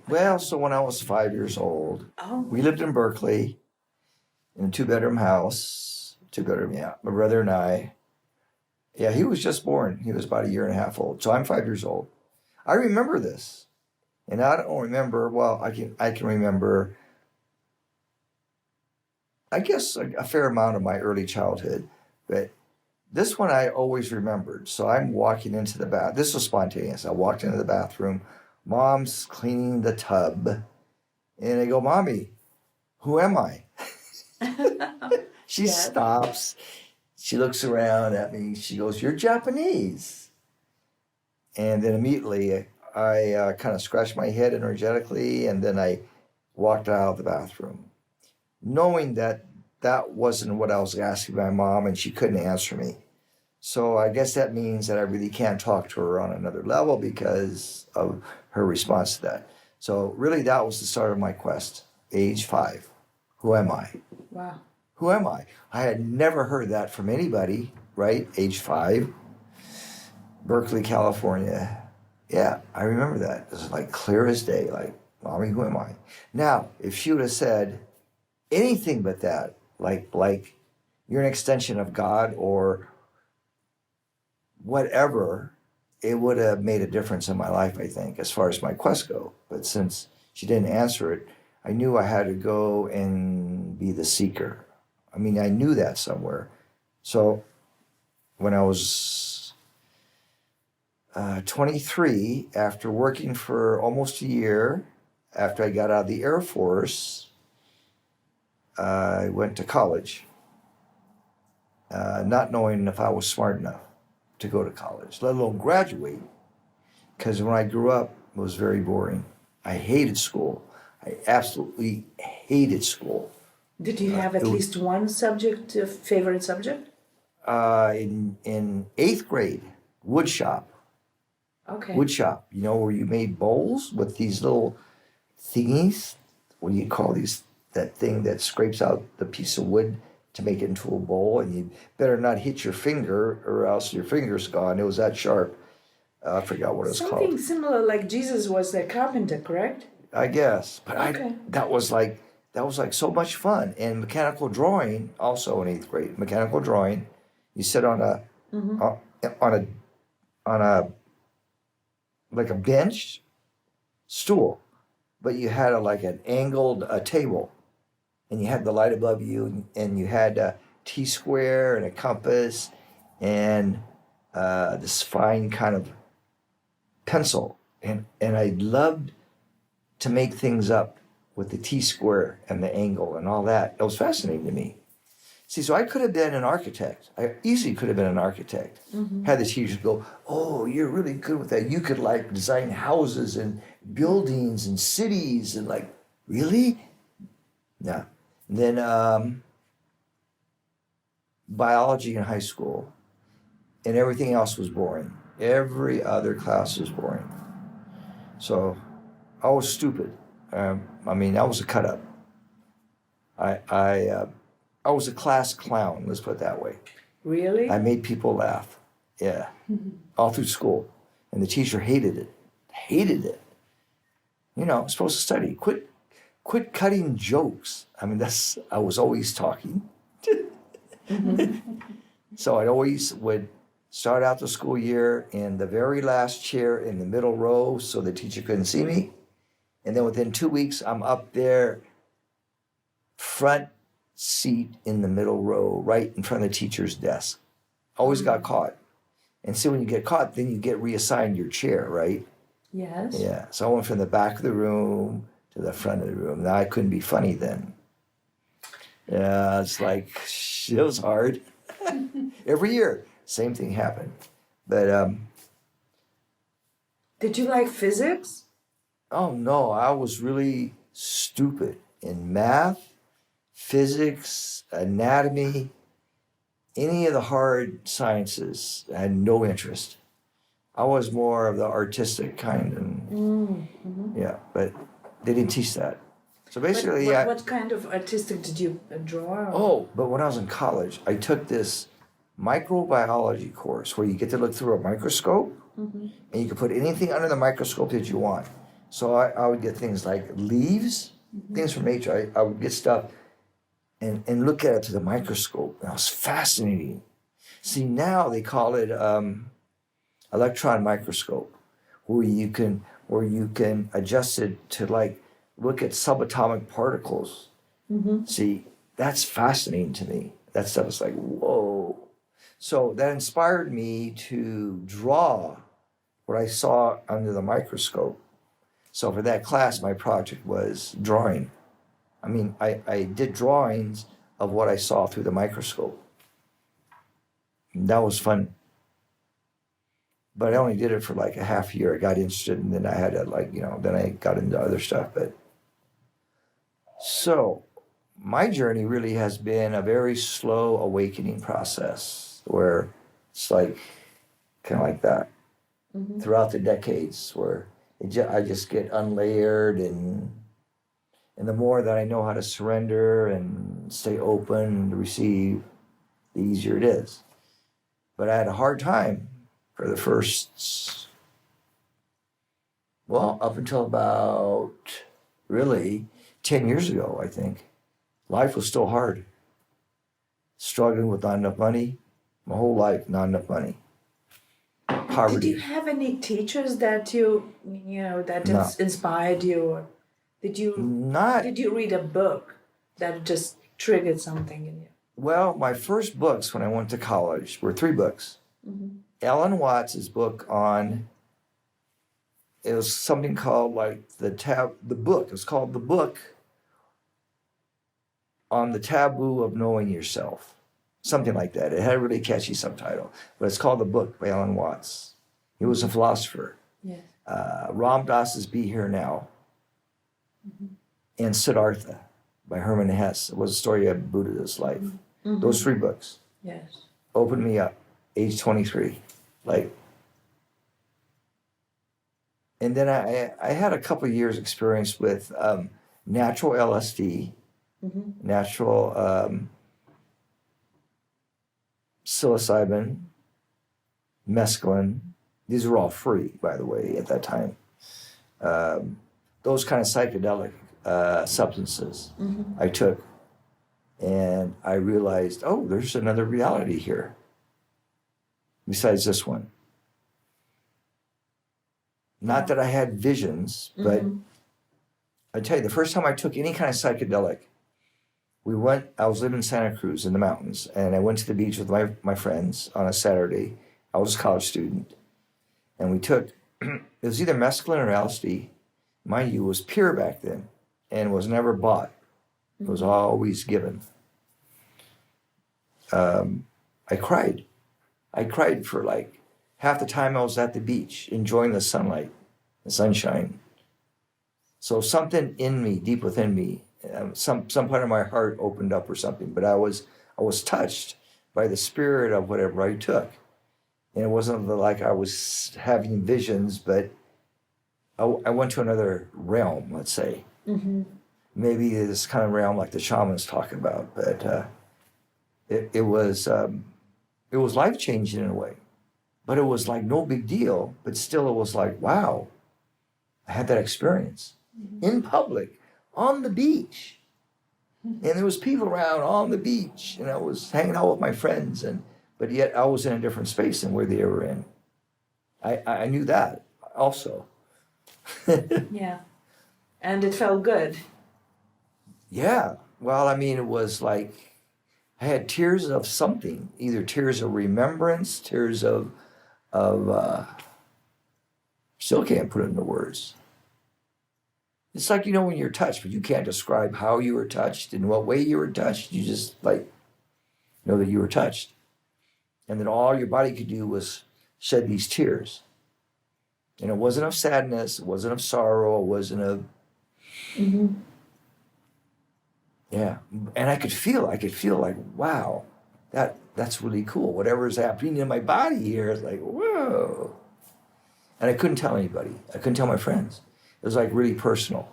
Well, so when I was 5 years old, Oh, we lived in Berkeley in a two-bedroom house. Two-bedroom, yeah. My brother and I. Yeah, he was just born. He was about a year and a half old. So I'm 5 years old. I remember this. And I don't remember, well, I can remember, I guess, a fair amount of my early childhood. But this one I always remembered. So I'm walking into the bath. This was spontaneous. I walked into the bathroom. Mom's cleaning the tub. And I go, Mommy, who am I? She yes. stops. She looks around at me. She goes, You're Japanese. And then immediately I kind of scratched my head energetically, and then I walked out of the bathroom, knowing that that wasn't what I was asking my mom, and she couldn't answer me. So I guess that means that I really can't talk to her on another level because of her response to that. So really, that was the start of my quest, age 5. Who am I? Wow. Who am I? I had never heard that from anybody, right? Age 5, Berkeley, California. Yeah, I remember that. It was like clear as day, like, Mommy, who am I? Now, if she would have said anything but that, like you're an extension of God or whatever, it would have made a difference in my life, I think, as far as my quest go. But since she didn't answer it, I knew I had to go and be the seeker. I mean, I knew that somewhere. So when I was 23, after working for almost a year, after I got out of the Air Force, I went to college, not knowing if I was smart enough to go to college, let alone graduate. Because when I grew up, it was very boring. I hated school. I absolutely hated school. Did you have at least one subject, favorite subject? In 8th grade, wood shop. Okay. Wood shop, where you made bowls with these little thingies. What do you call these? That thing that scrapes out the piece of wood to make it into a bowl, and you better not hit your finger or else your finger's gone. It was that sharp. I forgot what it's Something called. similar, like Jesus was a carpenter, correct? I guess, but Okay. that was like so much fun. And mechanical drawing, also in 8th grade. Mechanical drawing, you sit on a on a like a bench stool, but you had like an angled table, and you had the light above you, and you had a T-square and a compass, and this fine kind of pencil, and I loved to make things up with the T-square and the angle and all that. It was fascinating to me. See, so I could have been an architect. I easily could have been an architect. Had the teachers go, "Oh, you're really good with that. You could like design houses and buildings and cities," and like, really? Yeah. And then biology in high school, and everything else was boring. Every other class was boring. So I was stupid. I mean, I was a cut up. I was a class clown, let's put it that way. Really? I made people laugh. Yeah. All through school. And the teacher hated it. Hated it. I'm supposed to study. Quit cutting jokes. I mean, I was always talking. So I always would start out the school year in the very last chair in the middle row so the teacher couldn't see me. And then within 2 weeks, I'm up there, front seat in the middle row, right in front of the teacher's desk. Always got caught. And so when you get caught, then you get reassigned your chair, right? Yes. Yeah. So I went from the back of the room to the front of the room. Now I couldn't be funny then. Yeah, it's like, it was hard. Every year, same thing happened. But, Did you like physics? oh no, I was really stupid in math, physics, anatomy, any of the hard sciences. I had no interest. I was more of the artistic kind, and yeah, but they didn't teach that. So basically, what kind of artistic did you draw? But when I was in college, I took this microbiology course where you get to look through a microscope, and you can put anything under the microscope that you want. So I would get things like leaves, things from nature. I would get stuff and look at it to the microscope. And it was fascinating. See, now they call it electron microscope, where you can adjust it to like look at subatomic particles. See, that's fascinating to me. That stuff is like, whoa. So that inspired me to draw what I saw under the microscope. So for that class, my project was drawing. I mean, I did drawings of what I saw through the microscope. And that was fun. But I only did it for like a half year. I got interested, and then I had to then I got into other stuff. But so my journey really has been a very slow awakening process, where it's like kind of like that throughout the decades, where I just get unlayered, and the more that I know how to surrender and stay open to receive, the easier it is. But I had a hard time for the first, up until about really 10 years ago, I think. Life was still hard. Struggling with not enough money. My whole life, not enough money. Poverty. Did you have any teachers that inspired you? Or did you read a book that just triggered something in you? Well, my first books when I went to college were 3 books. Alan Watts' book it was something called like the book. It was called The Book on the Taboo of Knowing Yourself. Something like that. It had a really catchy subtitle, but it's called The Book by Alan Watts. He was a philosopher. Yes. Ram Dass's Be Here Now. And Siddhartha by Hermann Hesse. It was a story of Buddha's life. Those 3 books. Yes. Opened me up, age 23. And then I had a couple of years experience with natural LSD, natural psilocybin, mescaline. These were all free, by the way, at that time. Those kind of psychedelic substances I took. And I realized, there's another reality here besides this one. Not that I had visions, but I tell you, the first time I took any kind of psychedelic, I was living in Santa Cruz in the mountains, and I went to the beach with my friends on a Saturday. I was a college student. And we took, it was either mescaline or LSD. Mind you, it was pure back then and was never bought. It was always given. I cried. I cried for like half the time I was at the beach, enjoying the sunlight, the sunshine. So something in me, deep within me, some part of my heart opened up or something. But I was touched by the spirit of whatever I took. And it wasn't like I was having visions, but I went to another realm, let's say. Maybe this kind of realm like the shamans talk about, but it was life-changing in a way. But it was like no big deal, but still it was like, wow, I had that experience in public, on the beach. And there was people around on the beach, and I was hanging out with my friends, but yet I was in a different space than where they were in. I knew that also. Yeah. And it felt good. Yeah. Well, I mean, it was like I had tears of something, either tears of remembrance, tears of still can't put it into words. It's like, when you're touched, but you can't describe how you were touched, in what way you were touched. You just know that you were touched. And then all your body could do was shed these tears. And it wasn't of sadness, it wasn't of sorrow, it wasn't of... Yeah. And I could feel like, wow, that's really cool. Whatever's happening in my body here is like, whoa. And I couldn't tell anybody. I couldn't tell my friends. It was like really personal.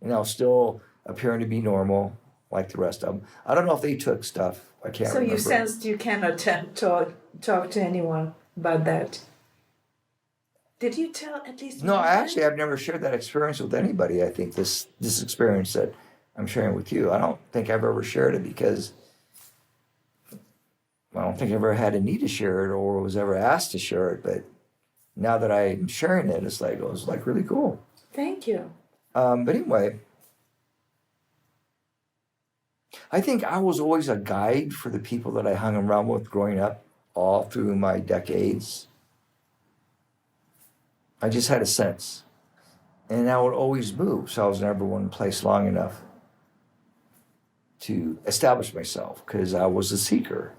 And I was still appearing to be normal like the rest of them. I don't know if they took stuff. I can't remember. So you sensed you cannot talk to anyone about that? Did you tell at least No, one friend? actually, I've never shared that experience with anybody. I think this experience that I'm sharing with you, I don't think I've ever shared it because I don't think I ever had a need to share it or was ever asked to share it. But now that I'm sharing it, it was like really cool. Thank you. But anyway, I think I was always a guide for the people that I hung around with growing up all through my decades. I just had a sense. And I would always move, so I was never one place long enough to establish myself because I was a seeker.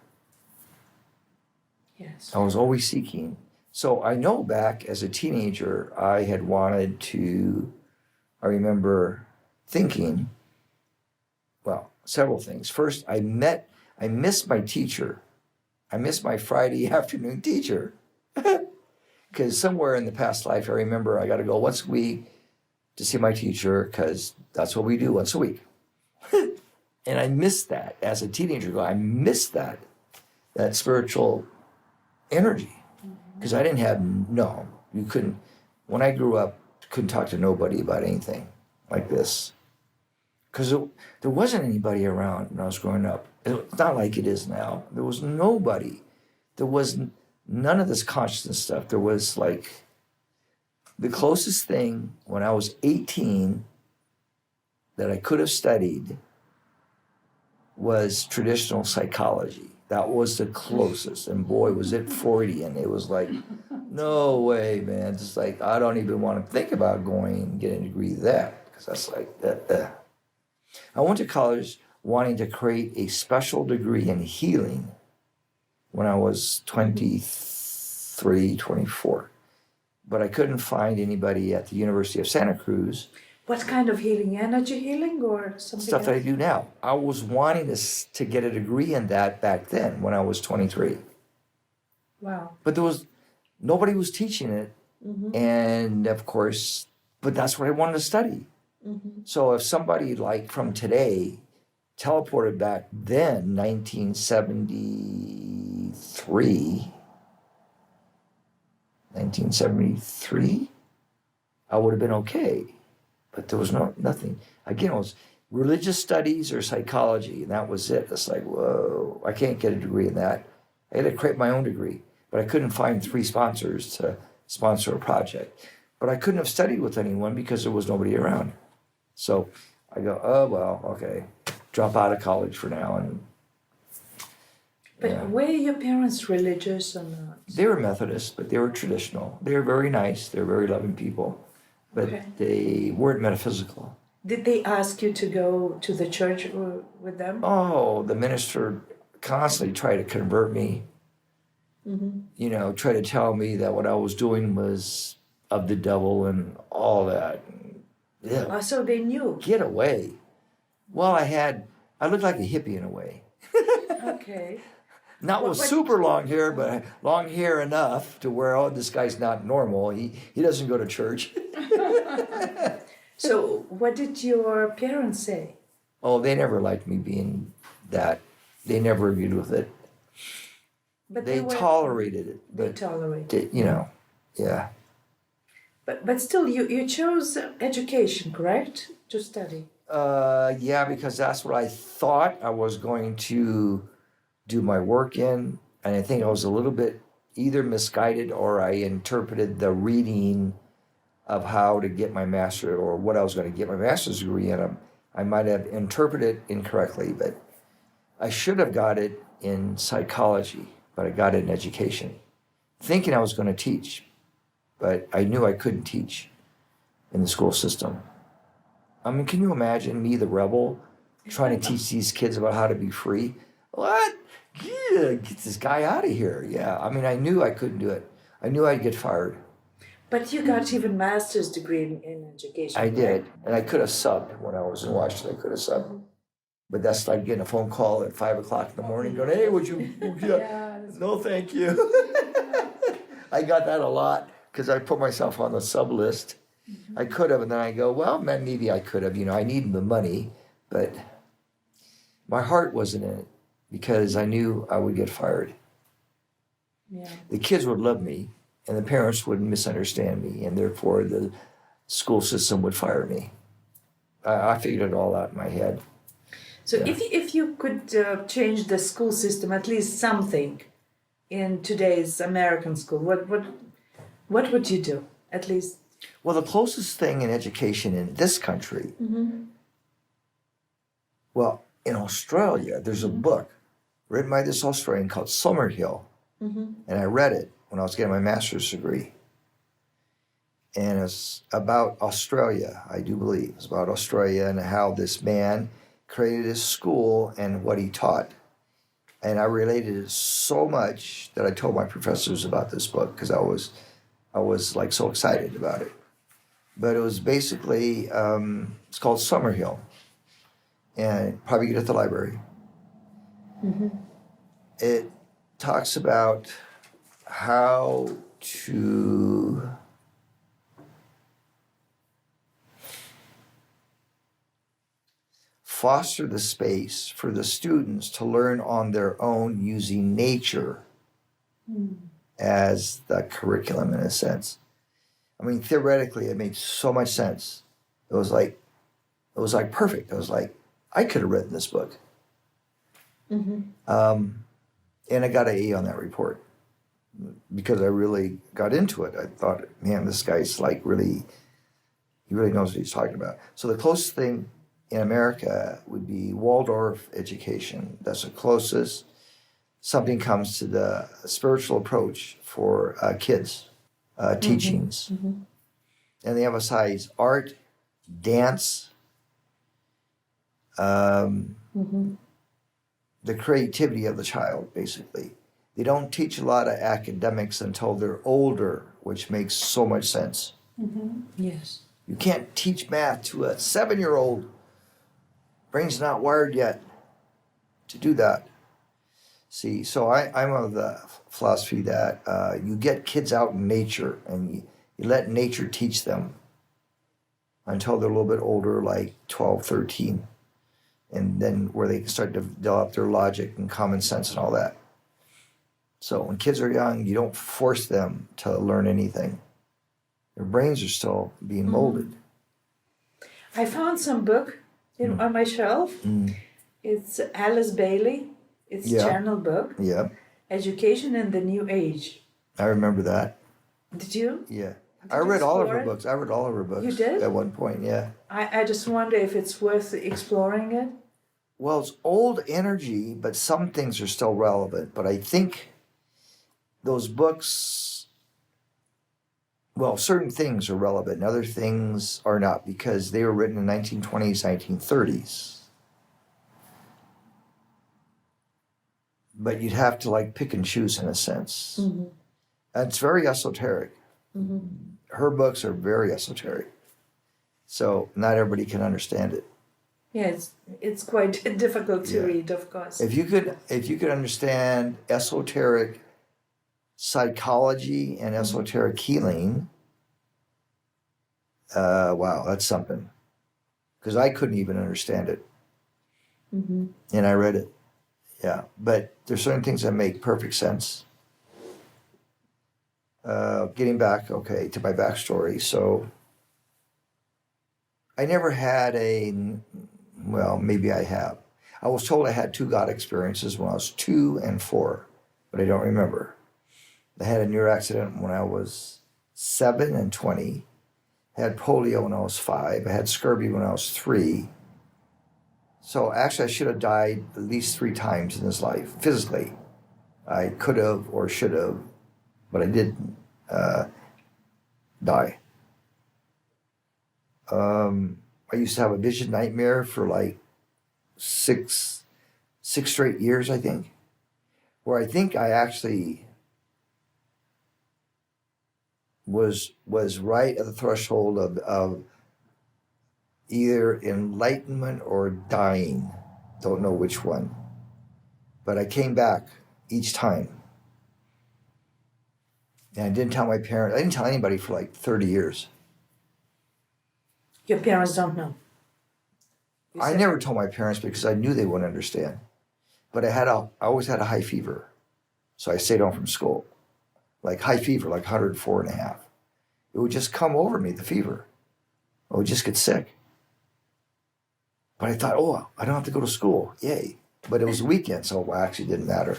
Yes. I was always seeking. So I know back as a teenager, I had wanted to, I remember thinking, well, several things. First, I missed my teacher. I missed my Friday afternoon teacher. Because somewhere in the past life, I remember I got to go once a week to see my teacher because that's what we do once a week. And I missed that as a teenager. I missed that spiritual energy because I didn't have, you couldn't, when I grew up, couldn't talk to nobody about anything like this. Because there wasn't anybody around when I was growing up. It's not like it is now. There was nobody. There was none of this consciousness stuff. There was like the closest thing when I was 18 that I could have studied was traditional psychology. That was the closest. And boy, was it Freudian. It was like, no way, man. It's like, I don't even want to think about going and getting a degree in that. Because that's like, I went to college wanting to create a special degree in healing when I was 23, 24. But I couldn't find anybody at the University of Santa Cruz. What kind of healing? Energy healing or something Stuff else? that I do now. I was wanting to get a degree in that back then when I was 23. Wow. But nobody was teaching it. And of course, but that's what I wanted to study. So if somebody like from today teleported back then, 1973, I would have been okay. But there was nothing. Again, it was religious studies or psychology, and that was it. It's like, whoa, I can't get a degree in that. I had to create my own degree, but I couldn't find 3 sponsors to sponsor a project. But I couldn't have studied with anyone because there was nobody around. So I go, oh, well, okay, drop out of college for now. But were your parents religious or not? They were Methodist, but they were traditional. They were very nice. They were very loving people, but they weren't metaphysical. Did they ask you to go to the church with them? Oh, the minister constantly tried to convert me. Try to tell me that what I was doing was of the devil and all that. Yeah. Oh, so they knew. Get away. Well, I looked like a hippie in a way. Okay. Not with super long hair, but long hair enough to where, oh, this guy's not normal. He doesn't go to church. So what did your parents say? Oh, they never liked me being that. They never agreed with it. But they tolerated it. They tolerated it. Yeah. But still, you chose education, correct? To study. Yeah, because that's what I thought I was going to do my work in. And I think I was a little bit either misguided or I interpreted the reading of how to get my master or what I was going to get my master's degree in. I might have interpreted it incorrectly, but I should have got it in psychology, but I got it in education, thinking I was going to teach, but I knew I couldn't teach in the school system. I mean, can you imagine me, the rebel, trying to teach these kids about how to be free? What? Yeah, get this guy out of here. Yeah, I mean, I knew I couldn't do it. I knew I'd get fired. But you got even master's degree in education. I did, and I could have subbed when I was in Washington. I could have subbed, but that's like getting a phone call at 5 o'clock in the morning, going, "Hey, would you?" No, thank you. I got that a lot because I put myself on the sub list. I could have, and then I go, well, maybe I could have. I needed the money, but my heart wasn't in it because I knew I would get fired. Yeah. The kids would love me, and the parents would misunderstand me, and therefore the school system would fire me. I figured it all out in my head. So if you could change the school system, at least something, in today's American school, what would you do? At least. Well, the closest thing in education in this country, well, in Australia, there's a book written by this Australian called Summerhill, and I read it when I was getting my master's degree. And it's about Australia, I do believe. It's about Australia and how this man created his school and what he taught. And I related it so much that I told my professors about this book because I was like so excited about it. But it was basically, it's called Summerhill, and probably get it at the library. It talks about how to foster the space for the students to learn on their own using nature as the curriculum in a sense. I mean, theoretically, it made so much sense. It was like perfect. I was like, I could have written this book. And I got an A on that report because I really got into it. I thought, man, this guy's like he really knows what he's talking about. So the closest thing in America would be Waldorf education. That's the closest something comes to the spiritual approach for kids, teachings. And they emphasize art, dance, the creativity of the child, basically. They don't teach a lot of academics until they're older, which makes so much sense. Yes. You can't teach math to a 7-year-old. Brain's not wired yet to do that. See, so I'm of the philosophy that you get kids out in nature and you let nature teach them until they're a little bit older, like 12, 13. And then where they can start to develop their logic and common sense and all that. So when kids are young, you don't force them to learn anything. Their brains are still being molded. I found some book on my shelf. It's Alice Bailey. It's a channel book. Yeah. Education in the New Age. I remember that. Did you? Yeah. Did I you read all of her explore it? books. I read all of her books. You did? At one point, yeah. I just wonder if it's worth exploring it. Well, it's old energy, but some things are still relevant. But I think those books, well, certain things are relevant and other things are not because they were written in 1920s, 1930s. But you'd have to like pick and choose in a sense. And it's very esoteric. Her books are very esoteric. So not everybody can understand it. Yeah, it's quite difficult to read, of course. If you could understand esoteric psychology and esoteric healing, wow, that's something. Because I couldn't even understand it. And I read it. Yeah, but there's certain things that make perfect sense. Getting back, okay, to my backstory. So I never had well, maybe I have. I was told I had 2 God experiences when I was 2 and 4, but I don't remember. I had a near accident when I was 7 and 20. I had polio when I was 5. I had scurvy when I was 3. So actually I should have died at least 3 times in this life, physically. I could have or should have, but I didn't die. I used to have a vision nightmare for like 6 straight years, I think, where I think I actually was right at the threshold of either enlightenment or dying. Don't know which one. But I came back each time. And I didn't tell my parents. I didn't tell anybody for like 30 years. Your parents don't know. I never told my parents because I knew they wouldn't understand. But I always had a high fever. So I stayed home from school. like high fever, like 104.5. It would just come over me, the fever. I would just get sick. But I thought, oh, I don't have to go to school. Yay. But it was a weekend, so it actually didn't matter.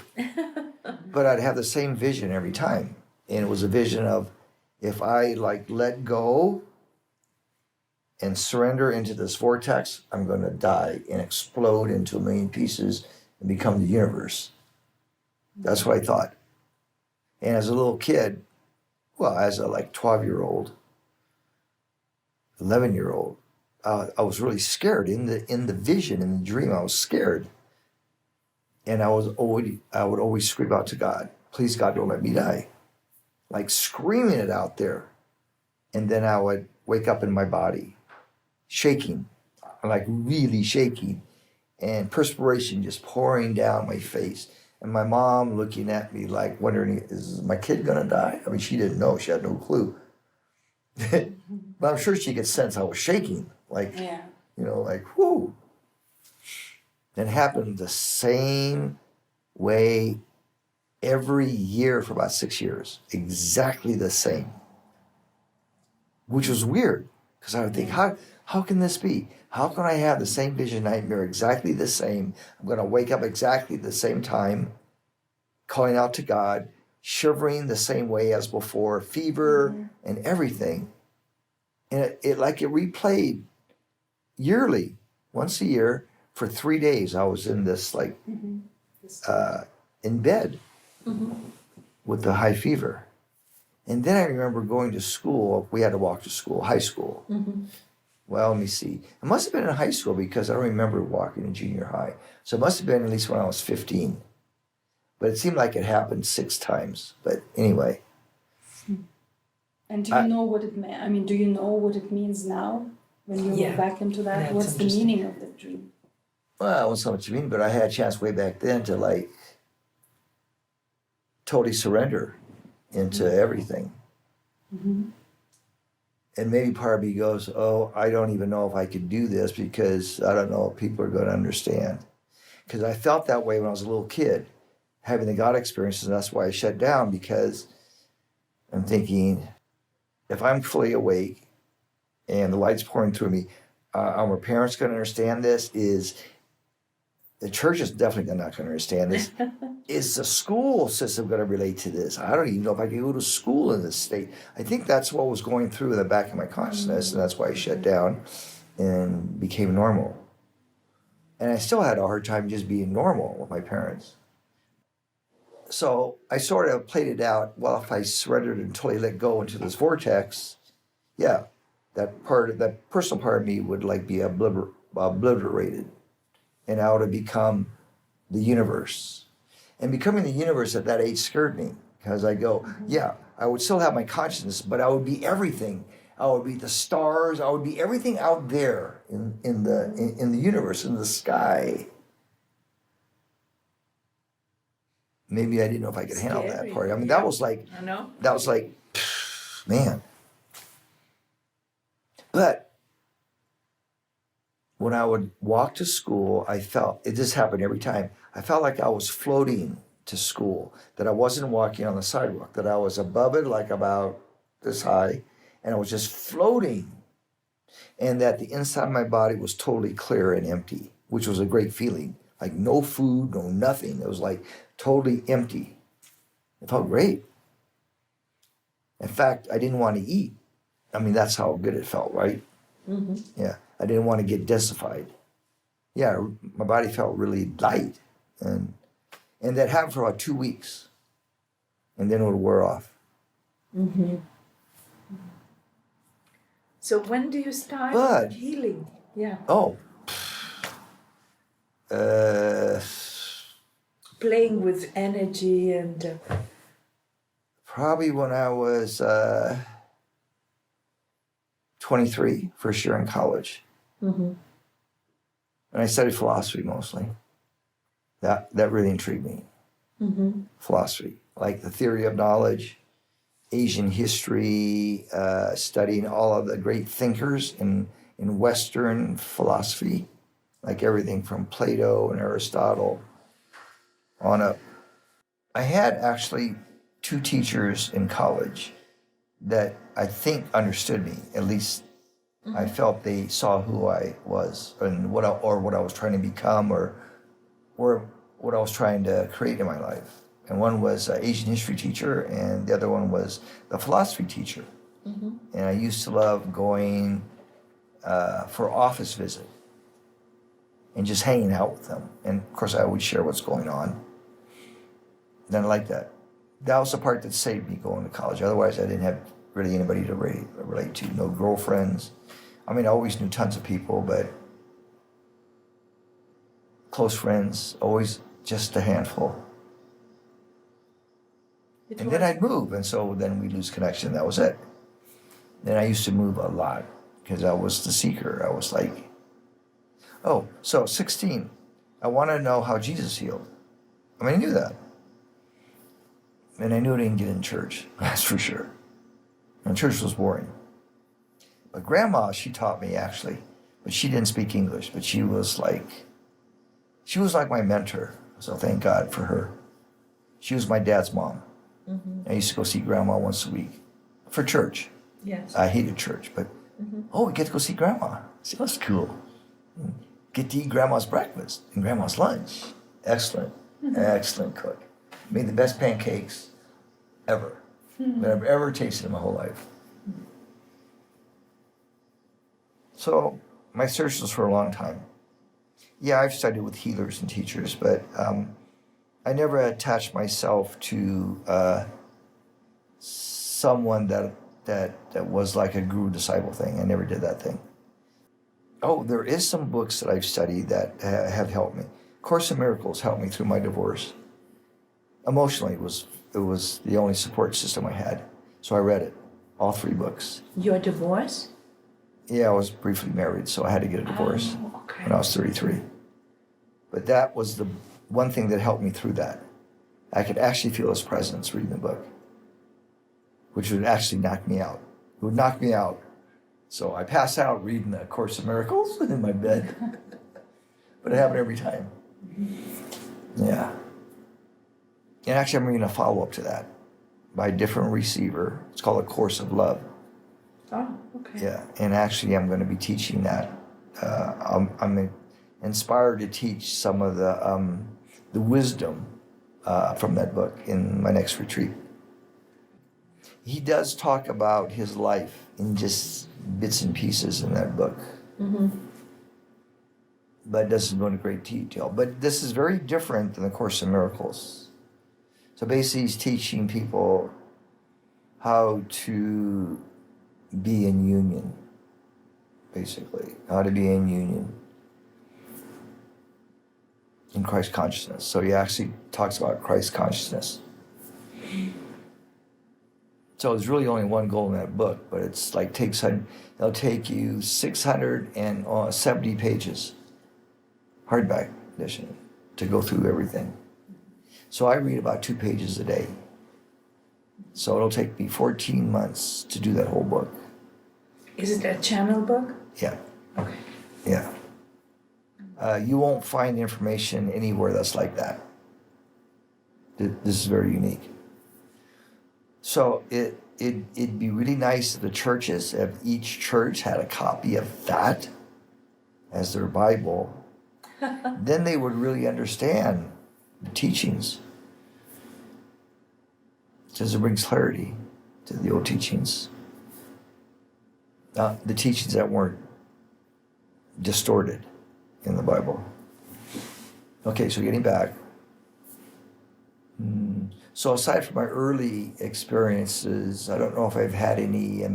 But I'd have the same vision every time. And it was a vision of if I like let go and surrender into this vortex, I'm going to die and explode into a million pieces and become the universe. That's what I thought. And as a little kid, well, as a like 12-year-old, 11-year-old, I was really scared in the vision, in the dream. I was scared, and I would always scream out to God, "Please, God, don't let me die," like screaming it out there. And then I would wake up in my body, shaking, like really shaking, and perspiration just pouring down my face. And my mom looking at me like wondering, is my kid gonna die? I mean, she didn't know, she had no clue. But I'm sure she could sense I was shaking, like, like, whoo. It happened the same way every year for about 6 years, exactly the same, which was weird because I would think, how can this be? How can I have the same vision nightmare exactly the same? I'm going to wake up exactly the same time, calling out to God, shivering the same way as before, fever and everything. And it replayed yearly, once a year, for 3 days. I was in this in bed with the high fever. And then I remember going to school. We had to walk to school, high school. Well, let me see. It must have been in high school because I don't remember walking in junior high. So it must have been at least when I was 15. But it seemed like it happened 6 times. But anyway. And do you know what it meant? I mean, do you know what it means now when you look back into that? That's What's the meaning of the dream? Well, it wasn't so much mean, but I had a chance way back then to like totally surrender into everything. And maybe part of me goes, oh, I don't even know if I could do this because I don't know if people are going to understand. Because I felt that way when I was a little kid, having the God experiences, and that's why I shut down, because I'm thinking, if I'm fully awake and the light's pouring through me, are my parents going to understand this? Is the church is definitely not going to understand this. Is the school system going to relate to this? I don't even know if I can go to school in this state. I think that's what was going through in the back of my consciousness, and that's why I shut down and became normal. And I still had a hard time just being normal with my parents. So I sort of played it out. Well, if I surrendered and totally let go into this vortex, yeah, that personal part of me would like be obliterated, and I would have become the universe. And becoming the universe at that age scared me, because I go, yeah, I would still have my consciousness, but I would be everything. I would be the stars. I would be everything out there in the universe, in the sky. Maybe I didn't know if I could handle that part. I mean, that was like, man. But when I would walk to school, I felt, it just happened every time, I felt like I was floating to school, that I wasn't walking on the sidewalk, that I was above it, like about this high, and I was just floating. And that the inside of my body was totally clear and empty, which was a great feeling. Like no food, no nothing. It was like totally empty. It felt great. In fact, I didn't want to eat. I mean, that's how good it felt, right? Yeah. I didn't want to get densified. Yeah, my body felt really light. And that happened for about 2 weeks. And then it would wear off. So when do you start healing? Yeah. Oh. Playing with energy and... Probably when I was 23, first year in college. And I studied philosophy mostly. That really intrigued me. Philosophy, like the theory of knowledge, Asian history, studying all of the great thinkers in Western philosophy, like everything from Plato and Aristotle on up. I had actually two teachers in college that I think understood me. At least I felt they saw who I was and what I was trying to become, or what I was trying to create in my life. And one was an Asian history teacher, and the other one was the philosophy teacher. And I used to love going for office visit and just hanging out with them. And of course, I would share what's going on. And I liked that. That was the part that saved me going to college. Otherwise, I didn't have really anybody to relate to. No girlfriends. I mean, I always knew tons of people, but close friends, always just a handful. And then I'd move, and so then we'd lose connection. That was it. Then I used to move a lot because I was the seeker. I was like, oh, so 16, I want to know how Jesus healed. I mean, I knew that. And I knew I didn't get in church, that's for sure. And church was boring. But Grandma, she taught me actually, but she didn't speak English, but she was like my mentor. So thank God for her. She was my dad's mom. I used to go see Grandma once a week for church. Yes. I hated church, but we get to go see Grandma. So that's cool. Get to eat Grandma's breakfast and Grandma's lunch. Excellent, excellent cook. Made the best pancakes ever that I've ever tasted in my whole life. So my search was for a long time. Yeah, I've studied with healers and teachers, but I never attached myself to someone that was like a guru disciple thing. I never did that thing. Oh, there is some books that I've studied that have helped me. Course in Miracles helped me through my divorce. Emotionally, it was the only support system I had. So I read it, all 3 books. Your divorce? Yeah, I was briefly married, so I had to get a divorce Okay. when I was 33. But that was the one thing that helped me through that. I could actually feel his presence reading the book, which would actually knock me out. It would knock me out. So I pass out reading the Course in Miracles in my bed. But it happened every time. Yeah. And actually, I'm reading a follow-up to that by a different receiver. It's called A Course of Love. Oh, okay. Yeah, and actually I'm going to be teaching that. I'm inspired to teach some of the wisdom from that book in my next retreat. He does talk about his life in just bits and pieces in that book. But doesn't go into great detail. But this is very different than the Course in Miracles. So basically he's teaching people how to be in union, basically. How to be in union in Christ consciousness. So he actually talks about Christ consciousness. So there's really only one goal in that book, but it's like it'll take you 670 pages, hardback edition, to go through everything. So I read about 2 pages a day. So it'll take me 14 months to do that whole book. Is it a channel book? Yeah. Okay. Yeah. You won't find information anywhere that's like that. This is very unique. So it'd be really nice if the churches, if each church had a copy of that as their Bible, then they would really understand the teachings. Because it brings clarity to the old teachings. The teachings that weren't distorted in the Bible. Okay, so getting back. So aside from my early experiences, I don't know if I've had any,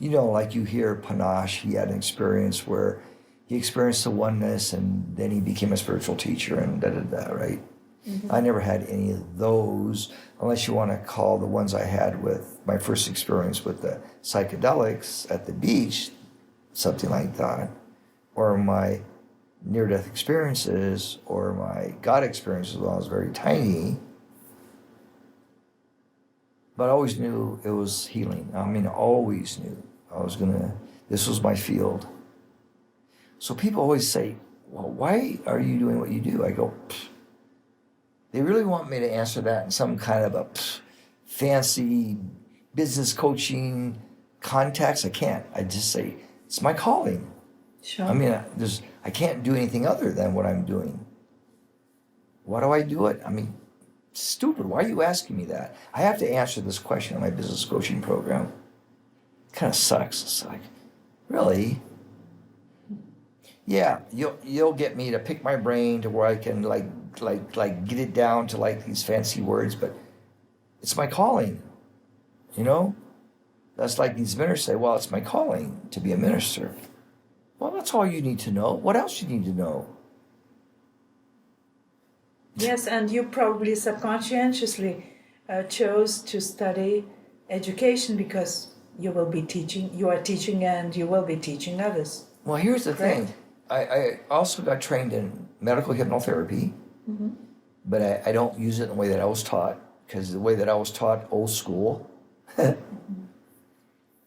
like you hear Panache, he had an experience where he experienced the oneness and then he became a spiritual teacher and da-da-da, right? I never had any of those, unless you want to call the ones I had with my first experience with the psychedelics at the beach, something like that, or my near-death experiences, or my God experiences when I was very tiny. But I always knew it was healing. I mean, I always knew this was my field. So people always say, well, why are you doing what you do? I go, pfft. They really want me to answer that in some kind of a fancy business coaching contacts. I can't. I just say it's my calling. Sure. I mean, I can't do anything other than what I'm doing. Why do I do it? I mean, stupid. Why are you asking me that? I have to answer this question in my business coaching program. It kind of sucks. It's like, really? Yeah, you'll get me to pick my brain to where I can like get it down to like these fancy words, but it's my calling. You know? That's like these ministers say, well, it's my calling to be a minister. Well, that's all you need to know. What else you need to know? Yes, and you probably subconsciously chose to study education because you are teaching and you will be teaching others. Well, here's the Correct. thing. I also got trained in medical hypnotherapy, Mm-hmm. but I don't use it in the way that I was taught, because the way that I was taught, old school.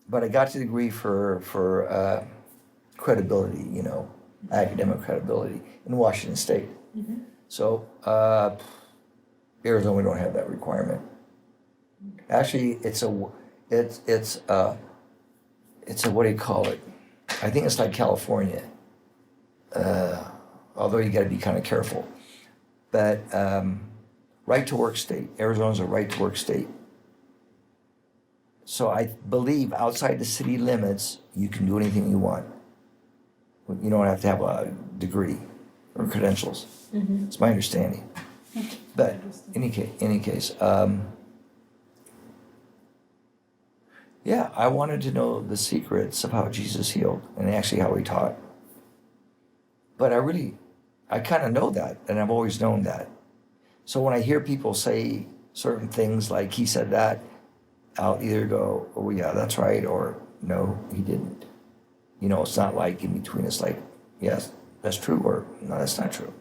But I got the degree for credibility, you know, academic credibility in Washington State. Mm-hmm. So Arizona, we don't have that requirement. Actually, it's a what do you call it? I think it's like California. Although you got to be kind of careful. But right to work state. Arizona's a right to work state. So I believe outside the city limits, you can do anything you want. You don't have to have a degree or credentials. Mm-hmm. It's my understanding. But any case, yeah, I wanted to know the secrets of how Jesus healed and actually how he taught. But I kind of know that, and I've always known that. So when I hear people say certain things like he said that, I'll either go, oh yeah, that's right, or no, he didn't. You know, it's not like in between. It's like, yes, that's true, or no, that's not true.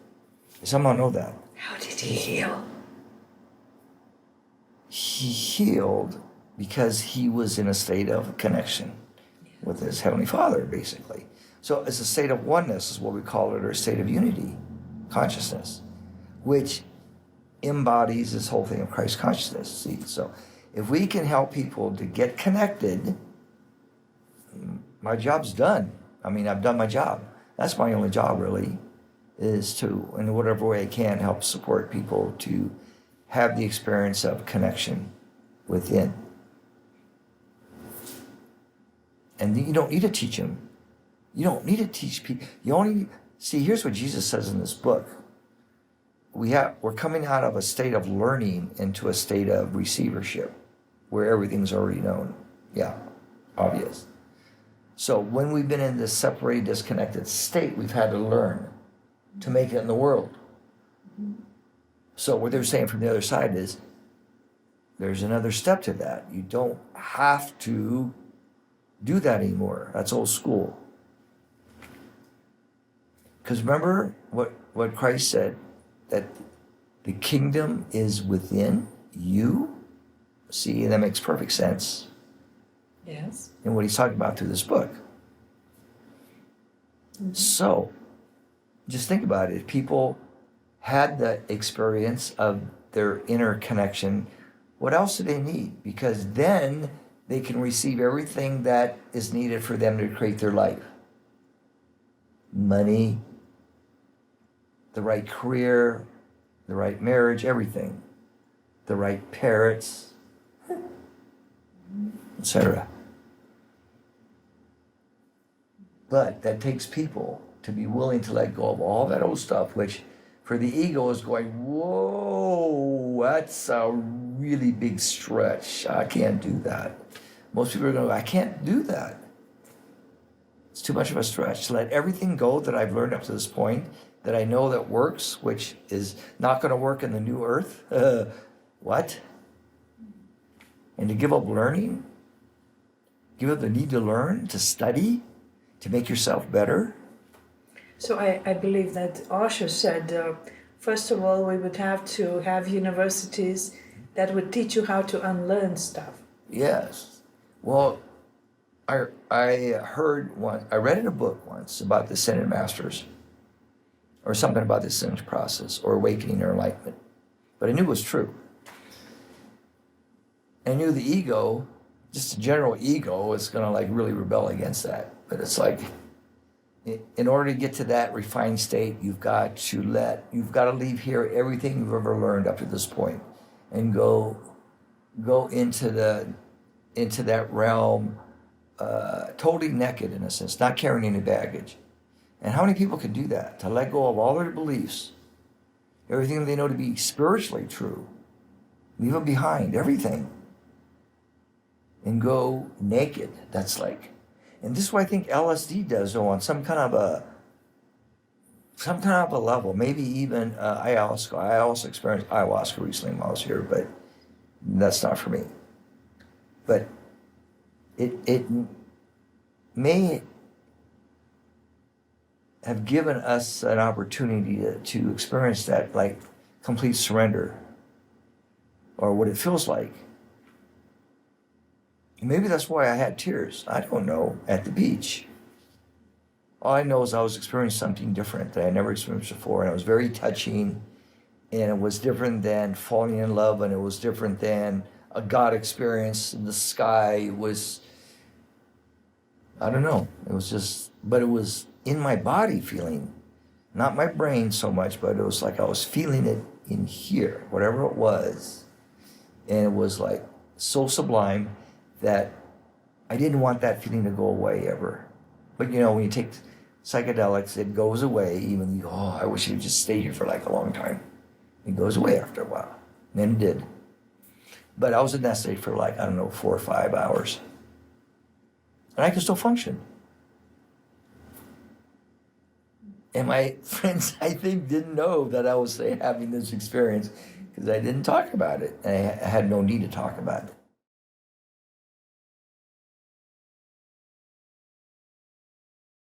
Somehow know that. How did he heal? He healed because he was in a state of connection with his Heavenly Father, basically. So it's a state of oneness is what we call it, or a state of unity, consciousness, which embodies this whole thing of Christ consciousness. See, so if we can help people to get connected, my job's done. I mean, I've done my job. That's my only job, really, is to, in whatever way I can, help support people to have the experience of connection within. And you don't need to teach them. You don't need to teach people. You only see. Here's what Jesus says in this book. We're coming out of a state of learning into a state of receivership, where everything's already known. Yeah, obvious. So when we've been in this separated, disconnected state, we've had to learn to make it in the world. So what they're saying from the other side is, there's another step to that. You don't have to do that anymore. That's old school. Because remember what Christ said, that the kingdom is within you? See, that makes perfect sense. Yes. And what he's talking about through this book. Mm-hmm. So, just think about it. If people had the experience of their inner connection, what else do they need? Because then they can receive everything that is needed for them to create their life. Money, the right career, the right marriage, everything. The right parents, etc. But that takes people to be willing to let go of all that old stuff, which for the ego is going, whoa, that's a really big stretch. I can't do that. Most people are going to go, I can't do that. It's too much of a stretch. To let everything go that I've learned up to this point, that I know that works, which is not going to work in the new earth. What? And to give up learning? Give up the need to learn, to study, to make yourself better? So I believe that Osho said, first of all, we would have to have universities that would teach you how to unlearn stuff. Yes. Well, I read in a book once about the Ascended Masters, or something about the ascension process, or awakening or enlightenment. But I knew it was true. I knew the ego, just the general ego, was going to like really rebel against that. But it's like, in order to get to that refined state, you've got to leave here everything you've ever learned up to this point, and go into that realm totally naked, in a sense, not carrying any baggage. And how many people can do that? To let go of all their beliefs, everything they know to be spiritually true, leave it behind, everything, and go naked. That's like, and this is what I think LSD does, though, on some kind of a level. Maybe even ayahuasca. I also experienced ayahuasca recently while I was here, but that's not for me. But it may have given us an opportunity to experience that, like, complete surrender, or what it feels like. Maybe that's why I had tears. I don't know, at the beach. All I know is I was experiencing something different that I never experienced before, and it was very touching, and it was different than falling in love, and it was different than a God experience in the sky. It was, I don't know, it was just, but it was in my body feeling, not my brain so much, but it was like I was feeling it in here, whatever it was, and it was like so sublime that I didn't want that feeling to go away ever. But you know, when you take psychedelics, it goes away. Even you go, oh, I wish it would just stay here for like a long time. It goes away after a while. And then it did. But I was in that state for like, I don't know, 4 or 5 hours. And I could still function. And my friends, I think, didn't know that I was having this experience because I didn't talk about it. And I had no need to talk about it.